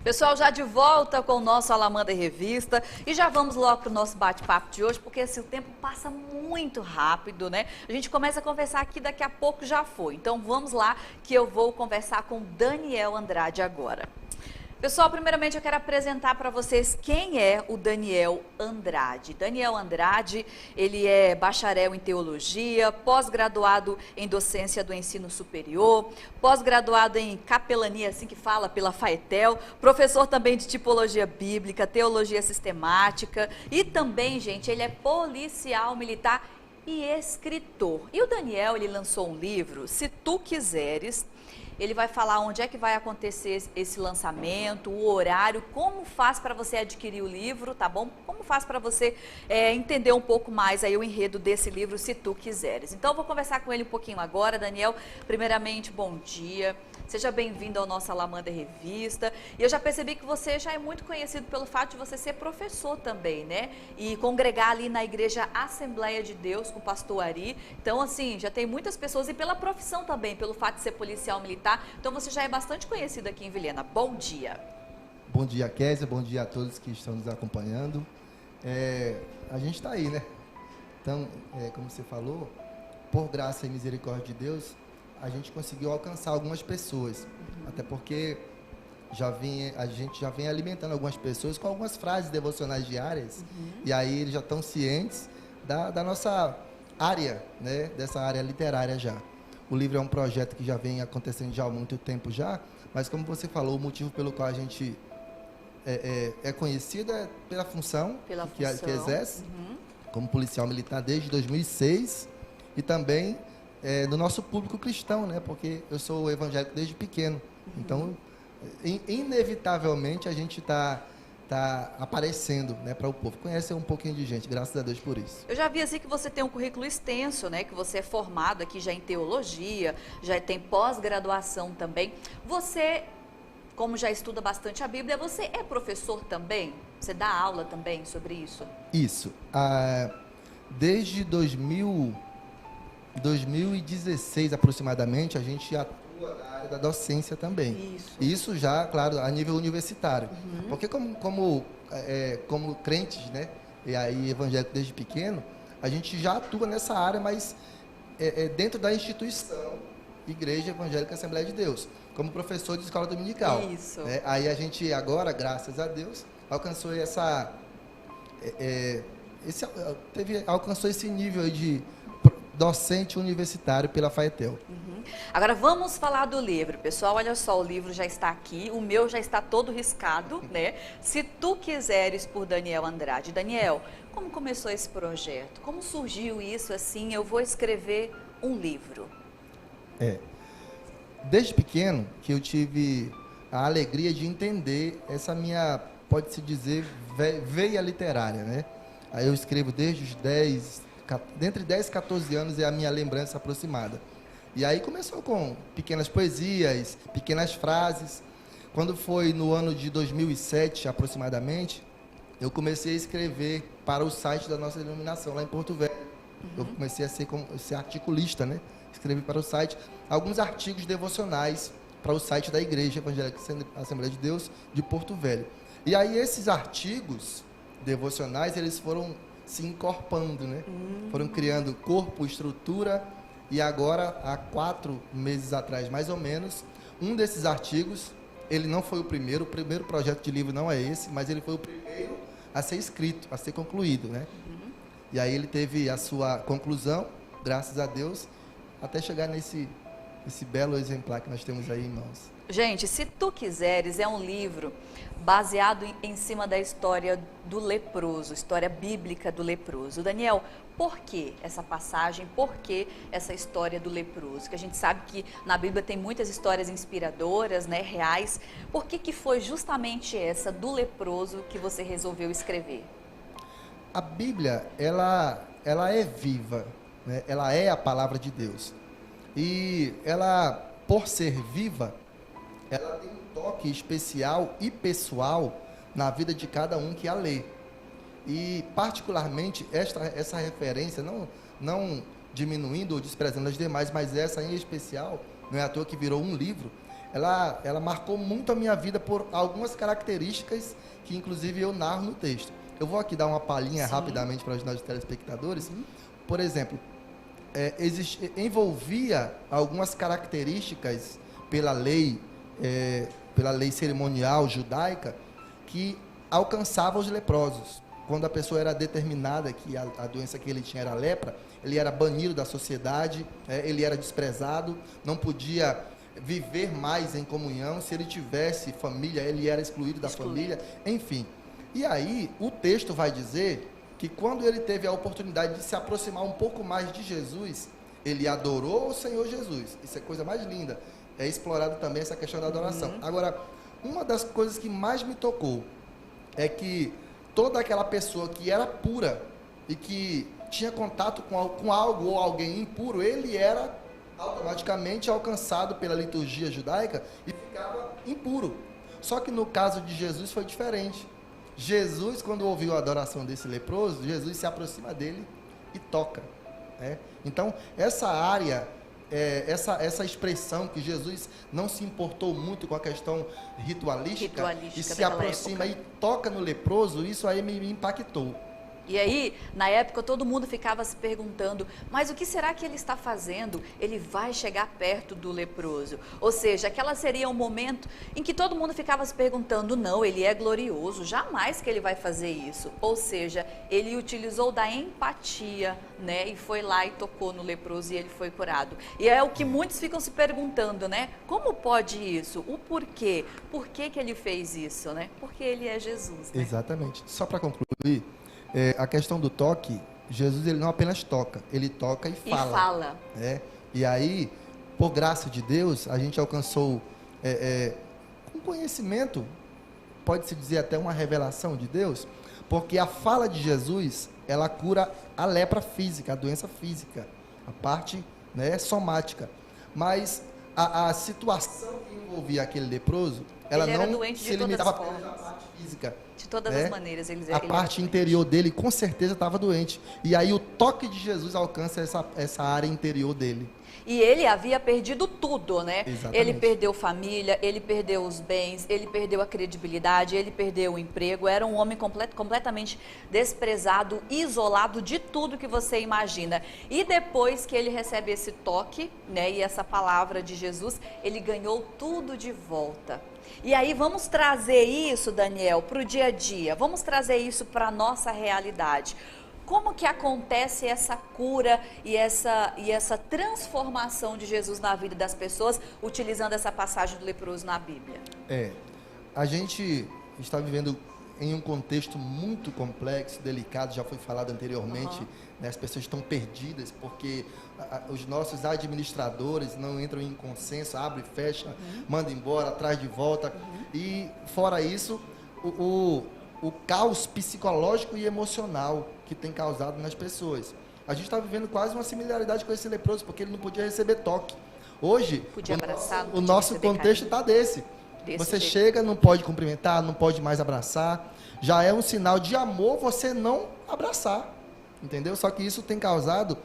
Pessoal, já de volta com o nosso Alamanda Revista e já vamos logo para o nosso bate-papo de hoje, porque esse o tempo passa muito rápido, né? A gente começa a conversar aqui, daqui a pouco já foi. Então vamos lá que eu vou conversar com Daniel Andrade agora. Pessoal, primeiramente eu quero apresentar para vocês quem é o Daniel Andrade. Daniel Andrade, ele é bacharel em teologia, pós-graduado em docência do ensino superior, pós-graduado em capelania, assim que fala, pela Faetel, professor também de tipologia bíblica, teologia sistemática e também, gente, ele é policial militar e escritor. E o Daniel, ele lançou um livro, Se Tu Quiseres. Ele vai falar onde é que vai acontecer esse lançamento, o horário, como faz para você adquirir o livro, tá bom? Como faz para você entender um pouco mais aí o enredo desse livro, Se Tu Quiseres. Então eu vou conversar com ele um pouquinho agora. Daniel, primeiramente, bom dia. Seja bem-vindo ao nosso Alamanda Revista. E eu já percebi que você já é muito conhecido pelo fato de você ser professor também, né? E congregar ali na Igreja Assembleia de Deus com o pastor Ari. Então, assim, já tem muitas pessoas, e pela profissão também, pelo fato de ser policial militar. Então, você já é bastante conhecido aqui em Vilhena. Bom dia. Bom dia, Kézia. Bom dia a todos que estão nos acompanhando. A gente está aí, né? Então, como você falou, por graça e misericórdia de Deus, a gente conseguiu alcançar algumas pessoas. Até porque a gente já vem alimentando algumas pessoas com algumas frases devocionais diárias. E aí eles já estão cientes da nossa área, né? Dessa área literária já. O livro é um projeto que já vem acontecendo já há muito tempo já, mas como você falou, o motivo pelo qual a gente é conhecido é pela função, que exerce como policial militar desde 2006 e também no nosso público cristão, né? Porque eu sou evangélico desde pequeno. Então, inevitavelmente, a gente está aparecendo, né, para o povo. Conhece um pouquinho de gente, graças a Deus por isso. Eu já vi assim que você tem um currículo extenso, né? Que você é formado aqui já em teologia, já tem pós-graduação também. Você, como já estuda bastante a Bíblia, você é professor também? Você dá aula também sobre isso? Isso. Desde 2016 aproximadamente, a gente atua na área da docência também. Isso já, claro, a nível universitário. Porque como crentes, né, e aí evangélico desde pequeno, a gente já atua nessa área, mas dentro da instituição Igreja Evangélica Assembleia de Deus, como professor de escola dominical. Isso. Aí a gente agora, graças a Deus, alcançou alcançou esse nível aí de docente universitário pela Faetel. Agora vamos falar do livro, pessoal. Olha só, o livro já está aqui, o meu já está todo riscado, né? Se Tu Quiseres, por Daniel Andrade. Daniel, como começou esse projeto? Como surgiu isso assim? Eu vou escrever um livro. Desde pequeno que eu tive a alegria de entender essa minha, pode-se dizer, veia literária, né? Aí eu escrevo desde os 10, dentre 10 e 14 anos é a minha lembrança aproximada. E aí começou com pequenas poesias, pequenas frases. Quando foi no ano de 2007, aproximadamente, eu comecei a escrever para o site da nossa denominação, lá em Porto Velho. Eu comecei a ser articulista, né? Escrevi para o site alguns artigos devocionais para o site da Igreja Evangélica Assembleia de Deus de Porto Velho. E aí esses artigos devocionais, eles foram se encorpando, né? Foram criando corpo, estrutura, e agora, há 4 meses atrás, mais ou menos, um desses artigos, ele não foi o primeiro projeto de livro não é esse, mas ele foi o primeiro a ser escrito, a ser concluído, né? E aí ele teve a sua conclusão, graças a Deus, até chegar nesse belo exemplar que nós temos aí em mãos. Gente, Se Tu Quiseres é um livro baseado em cima da história do leproso, história bíblica do leproso. Daniel, por que essa passagem, por que essa história do leproso? Que a gente sabe que na Bíblia tem muitas histórias inspiradoras, né, reais. Por que foi justamente essa do leproso que você resolveu escrever? A Bíblia, ela é viva, né? Ela é a palavra de Deus. E ela, por ser viva, ela tem um toque especial e pessoal na vida de cada um que a lê. E, particularmente, essa referência, não diminuindo ou desprezando as demais, mas essa em especial, não é à toa que virou um livro, ela marcou muito a minha vida por algumas características que, inclusive, eu narro no texto. Eu vou aqui dar uma palhinha rapidamente para os nossos telespectadores. Por exemplo, envolvia algumas características pela lei cerimonial judaica que alcançava os leprosos. Quando a pessoa era determinada que a doença que ele tinha era a lepra, ele era banido da sociedade, ele era desprezado, não podia viver mais em comunhão. Se ele tivesse família, ele era excluído da família, enfim. E aí, o texto vai dizer que quando ele teve a oportunidade de se aproximar um pouco mais de Jesus, ele adorou o Senhor Jesus. Isso é coisa mais linda. É explorado também essa questão da adoração. Agora, uma das coisas que mais me tocou é que toda aquela pessoa que era pura e que tinha contato com algo ou alguém impuro, ele era automaticamente alcançado pela liturgia judaica e ficava impuro. Só que no caso de Jesus foi diferente. Jesus, quando ouviu a adoração desse leproso, Jesus se aproxima dele e toca. Então, essa área, essa expressão que Jesus não se importou muito com a questão ritualística e se aproxima e toca no leproso, isso aí me impactou. E aí, na época, todo mundo ficava se perguntando, mas o que será que ele está fazendo? Ele vai chegar perto do leproso. Ou seja, aquela seria um momento em que todo mundo ficava se perguntando, não, ele é glorioso, jamais que ele vai fazer isso. Ou seja, ele utilizou da empatia, né? E foi lá e tocou no leproso e ele foi curado. E é o que muitos ficam se perguntando, né? Como pode isso? O porquê? Por que que ele fez isso, né? Porque ele é Jesus, né? Exatamente. Só para concluir, a questão do toque, Jesus ele não apenas toca, ele toca e fala. E aí, por graça de Deus, a gente alcançou um conhecimento, pode-se dizer até uma revelação de Deus, porque a fala de Jesus, ela cura a lepra física, a doença física, a parte, né, somática. Mas a situação que envolvia aquele leproso, ela não se limitava apenas à parte física. De todas as maneiras, a parte interior dele com certeza estava doente. E aí o toque de Jesus alcança essa área interior dele. E ele havia perdido tudo, né? Exatamente. Ele perdeu família, ele perdeu os bens, ele perdeu a credibilidade, ele perdeu o emprego. Era um homem completamente desprezado, isolado de tudo que você imagina. E depois que ele recebe esse toque, né, e essa palavra de Jesus, ele ganhou tudo de volta. E aí vamos trazer isso, Daniel, para o dia a dia. Vamos trazer isso para a nossa realidade. Como que acontece essa cura e essa transformação de Jesus na vida das pessoas, utilizando essa passagem do leproso na Bíblia? A gente está vivendo em um contexto muito complexo, delicado, já foi falado anteriormente, né? As pessoas estão perdidas porque os nossos administradores não entram em consenso, abre e fecha, manda embora, traz de volta. E fora isso, o caos psicológico e emocional que tem causado nas pessoas. A gente está vivendo quase uma similaridade com esse leproso, porque ele não podia receber toque. Hoje, o nosso contexto está desse. Você chega, não pode cumprimentar, não pode mais abraçar. Já é um sinal de amor você não abraçar. Entendeu? Só que isso tem causado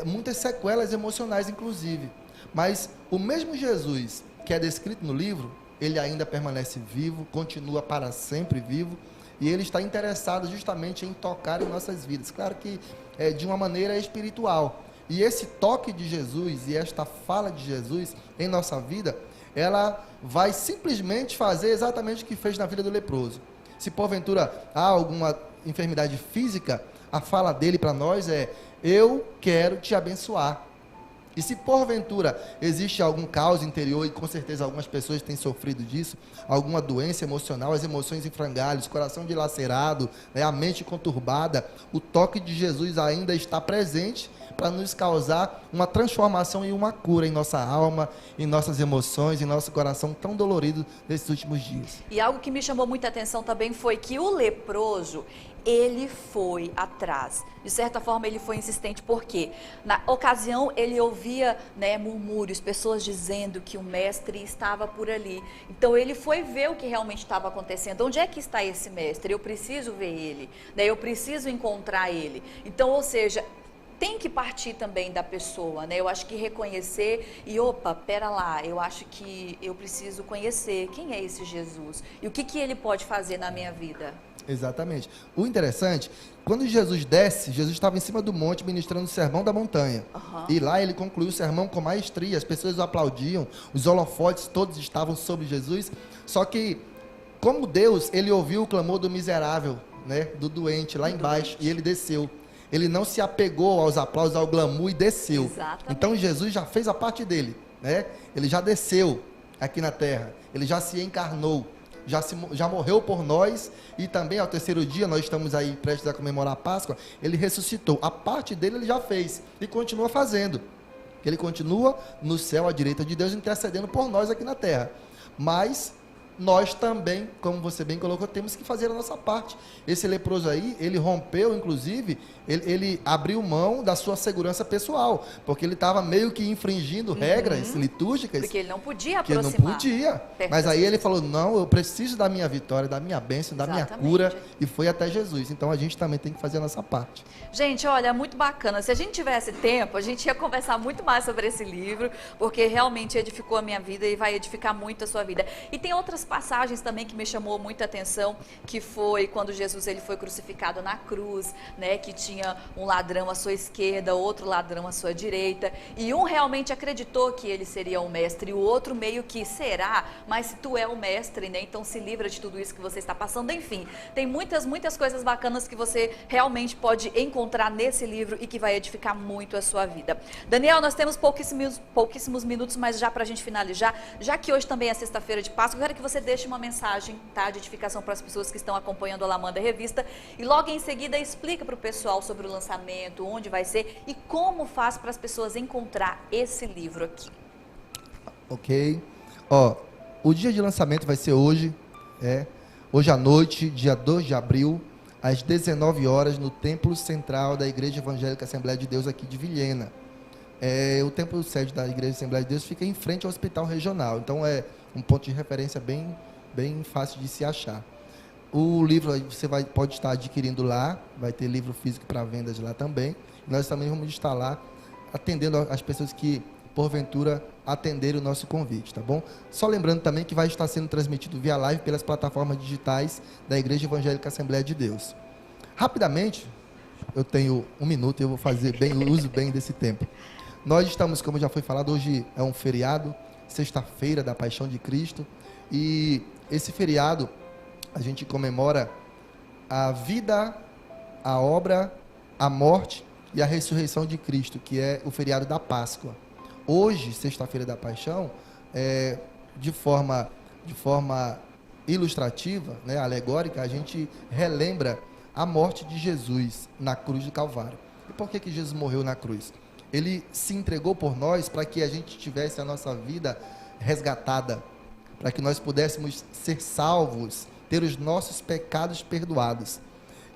muitas sequelas emocionais, inclusive. Mas o mesmo Jesus que é descrito no livro, ele ainda permanece vivo, continua para sempre vivo, e ele está interessado justamente em tocar em nossas vidas. Claro que de uma maneira espiritual. E esse toque de Jesus e esta fala de Jesus em nossa vida, ela vai simplesmente fazer exatamente o que fez na vida do leproso. Se porventura há alguma enfermidade física, a fala dele para nós é: eu quero te abençoar. E se porventura existe algum caos interior, e com certeza algumas pessoas têm sofrido disso, alguma doença emocional, as emoções em frangalhos, coração dilacerado, né, a mente conturbada, o toque de Jesus ainda está presente para nos causar uma transformação e uma cura em nossa alma, em nossas emoções, em nosso coração tão dolorido nesses últimos dias. E algo que me chamou muita atenção também foi que o leproso, ele foi atrás. De certa forma, ele foi insistente, porque na ocasião ele ouvia, né, murmúrios, pessoas dizendo que o mestre estava por ali. Então ele foi ver o que realmente estava acontecendo. Onde é que está esse mestre? Eu preciso ver ele, né? Eu preciso encontrar ele. Então, ou seja, tem que partir também da pessoa, né? Eu acho que reconhecer e, opa, pera lá, eu acho que eu preciso conhecer quem é esse Jesus e o que ele pode fazer na minha vida. Exatamente. O interessante, quando Jesus desce, Jesus estava em cima do monte ministrando o sermão da montanha. E lá ele concluiu o sermão com maestria, as pessoas o aplaudiam, os holofotes todos estavam sobre Jesus. Só que, como Deus, ele ouviu o clamor do miserável, né, do doente lá embaixo, e ele desceu. Ele não se apegou aos aplausos, ao glamour e desceu. Exatamente. Então Jesus já fez a parte dele, né? Ele já desceu aqui na terra, ele já se encarnou. Já morreu por nós, e também ao terceiro dia, nós estamos aí prestes a comemorar a Páscoa, ele ressuscitou. A parte dele ele já fez e continua fazendo. Ele continua no céu à direita de Deus, intercedendo por nós aqui na terra. Mas nós também, como você bem colocou, temos que fazer a nossa parte. Esse leproso aí, ele rompeu, inclusive, ele abriu mão da sua segurança pessoal, porque ele estava meio que infringindo regras litúrgicas. Porque ele não podia que ele aproximar. não podia. Mas aí ele falou, não, eu preciso da minha vitória, da minha bênção, da minha cura, e foi até Jesus. Então a gente também tem que fazer a nossa parte. Gente, olha, muito bacana. Se a gente tivesse tempo, a gente ia conversar muito mais sobre esse livro, porque realmente edificou a minha vida e vai edificar muito a sua vida. E tem outras passagens também que me chamou muita atenção, que foi quando Jesus ele foi crucificado na cruz, né, que tinha um ladrão à sua esquerda, outro ladrão à sua direita, e um realmente acreditou que ele seria o mestre, e o outro meio que será, mas se tu é o mestre, né, então se livra de tudo isso que você está passando. Enfim, tem muitas coisas bacanas que você realmente pode encontrar nesse livro e que vai edificar muito a sua vida. Daniel, nós temos pouquíssimos minutos, mas já para a gente finalizar, já que hoje também é sexta-feira de Páscoa, eu quero que você deixe uma mensagem, tá, de edificação para as pessoas que estão acompanhando a Alamanda Revista, e logo em seguida explica para o pessoal sobre o lançamento, onde vai ser e como faz para as pessoas encontrar esse livro aqui. Ok. O dia de lançamento vai ser hoje, hoje à noite, dia 2 de abril, às 19 horas, no Templo Central da Igreja Evangélica Assembleia de Deus aqui de Vilhena. O templo sede da Igreja Assembleia de Deus fica em frente ao Hospital Regional, então é um ponto de referência bem fácil de se achar. O livro você pode estar adquirindo lá, vai ter livro físico para vendas lá também. Nós também vamos estar lá atendendo as pessoas que, porventura, atenderem o nosso convite, tá bom? Só lembrando também que vai estar sendo transmitido via live pelas plataformas digitais da Igreja Evangélica Assembleia de Deus. Rapidamente, eu tenho um minuto e eu vou fazer uso bem desse tempo. Nós estamos, como já foi falado, hoje é um feriado, sexta-feira da Paixão de Cristo, e esse feriado a gente comemora a vida, a obra, a morte e a ressurreição de Cristo, que é o feriado da Páscoa. Hoje, sexta-feira da Paixão, de forma ilustrativa, né, alegórica, a gente relembra a morte de Jesus na cruz do Calvário. E por que Jesus morreu na cruz? Ele se entregou por nós para que a gente tivesse a nossa vida resgatada, para que nós pudéssemos ser salvos, ter os nossos pecados perdoados.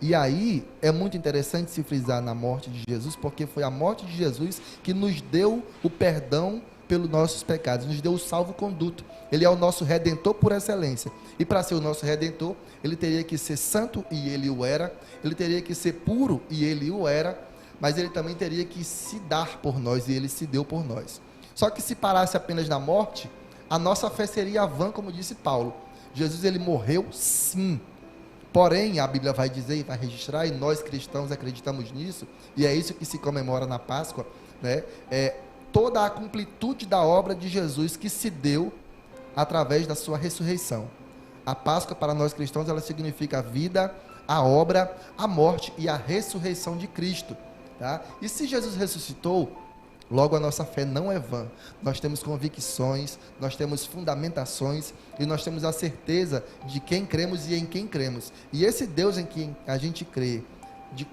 E aí é muito interessante se frisar na morte de Jesus, porque foi a morte de Jesus que nos deu o perdão pelos nossos pecados, nos deu o salvo-conduto. Ele é o nosso Redentor por excelência. E para ser o nosso Redentor, ele teria que ser santo, e ele o era. Ele teria que ser puro, e ele o era. Mas ele também teria que se dar por nós, e ele se deu por nós. Só que se parasse apenas na morte, a nossa fé seria vã, como disse Paulo. Jesus, ele morreu, sim. Porém, a Bíblia vai dizer e vai registrar, e nós cristãos acreditamos nisso, e é isso que se comemora na Páscoa, né? Toda a completude da obra de Jesus que se deu através da sua ressurreição. A Páscoa, para nós cristãos, ela significa a vida, a obra, a morte e a ressurreição de Cristo, tá? E se Jesus ressuscitou, logo a nossa fé não é vã. Nós temos convicções, nós temos fundamentações e nós temos a certeza de quem cremos e em quem cremos. E esse Deus em quem a gente crê,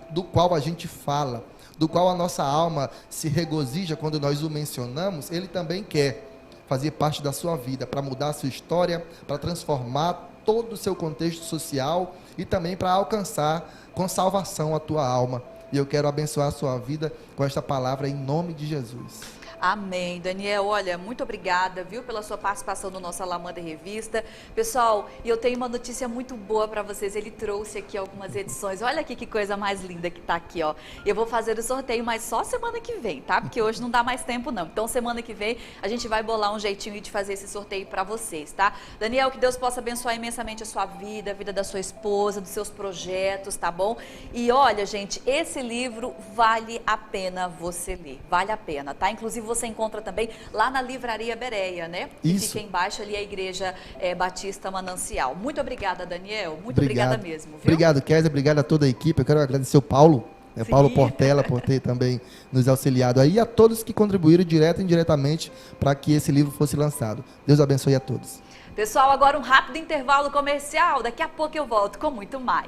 do qual a gente fala, do qual a nossa alma se regozija quando nós o mencionamos, ele também quer fazer parte da sua vida, para mudar a sua história, para transformar todo o seu contexto social e também para alcançar com salvação a tua alma. E eu quero abençoar a sua vida com esta palavra em nome de Jesus. Amém. Daniel, olha, muito obrigada, viu, pela sua participação no nosso Alamanda Revista. Pessoal, e eu tenho uma notícia muito boa para vocês. Ele trouxe aqui algumas edições. Olha aqui que coisa mais linda que tá aqui, ó. Eu vou fazer o sorteio, mas só semana que vem, tá? Porque hoje não dá mais tempo, não. Então, semana que vem, a gente vai bolar um jeitinho de fazer esse sorteio para vocês, tá? Daniel, que Deus possa abençoar imensamente a sua vida, a vida da sua esposa, dos seus projetos, tá bom? E olha, gente, esse livro vale a pena você ler. Vale a pena, tá? Inclusive, você encontra também lá na Livraria Bereia, né? Isso. Fica embaixo ali a Igreja Batista Manancial. Muito obrigada, Daniel. Muito obrigada mesmo, viu? Obrigado, Kézia. Obrigado a toda a equipe. Eu quero agradecer o Paulo, né? Paulo Portela, por ter também nos auxiliado aí. E a todos que contribuíram direto e indiretamente para que esse livro fosse lançado. Deus abençoe a todos. Pessoal, agora um rápido intervalo comercial. Daqui a pouco eu volto com muito mais.